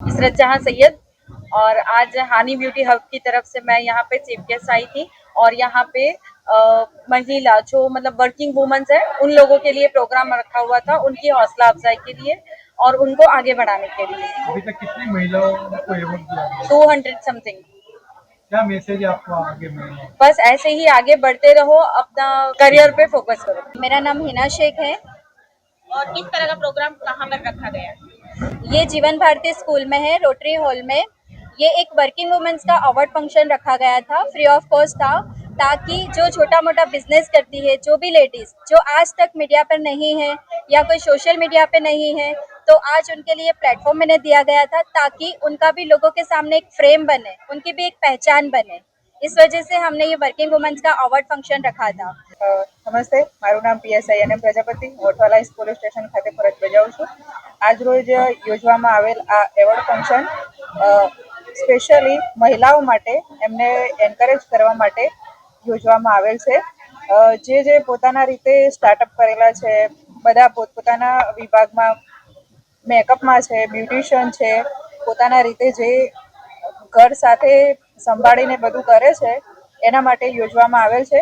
इसरत जहां सैयद। और आज हानी ब्यूटी हब की तरफ से मैं यहाँ पे चीफ गेस्ट आई थी और यहाँ पे महिला जो मतलब वर्किंग वुमेन्स है उन लोगों के लिए प्रोग्राम रखा हुआ था, उनकी हौसला अफजाई के लिए और उनको आगे बढ़ाने के लिए। अभी तक कितनी महिलाओं को अवार्ड दिया गया? 200 समथिंग। क्या मैसेज है आपको आगे में? बस ऐसे ही आगे बढ़ते रहो, अपना करियर पे फोकस करो। मेरा नाम हिना शेख है। और किस तरह का प्रोग्राम कहाँ पर रखा गया है? ये जीवन भारती स्कूल में है, रोटरी हॉल में। ये एक वर्किंग वुमेन्स का अवार्ड फंक्शन रखा गया था, फ्री ऑफ कॉस्ट था, ताकि जो छोटा मोटा बिजनेस करती है, जो भी लेडीज जो आज तक मीडिया पर नहीं है या कोई सोशल मीडिया पे नहीं है, तो आज उनके लिए प्लेटफॉर्म मैंने दिया गया था ताकि उनका भी लोगों के सामने एक फ्रेम बने, उनकी भी एक पहचान बने। इस वजह से हमने ये वर्किंग वुमेन्स का अवार्ड फंक्शन रखा था। નમસ્તે, મારું નામ PSI NM Prajapati, Mothwala police station ખાતે ફરજ બજાવું છું। આજરોજ યોજવામાં આવેલ આ એવોર્ડ ફંક્શન સ્પેશિયલી મહિલાઓ માટે એમને એન્કરેજ કરવા માટે યોજવામાં આવેલ છે। જે પોતાના રીતે સ્ટાર્ટઅપ કરેલા છે, બધા પોતપોતાના વિભાગમાં મેકઅપમાં છે, બ્યુટિશિયન છે, પોતાના રીતે જે ઘર સાથે સંભાળીને બધું કરે છે એના માટે યોજવામાં આવેલ છે।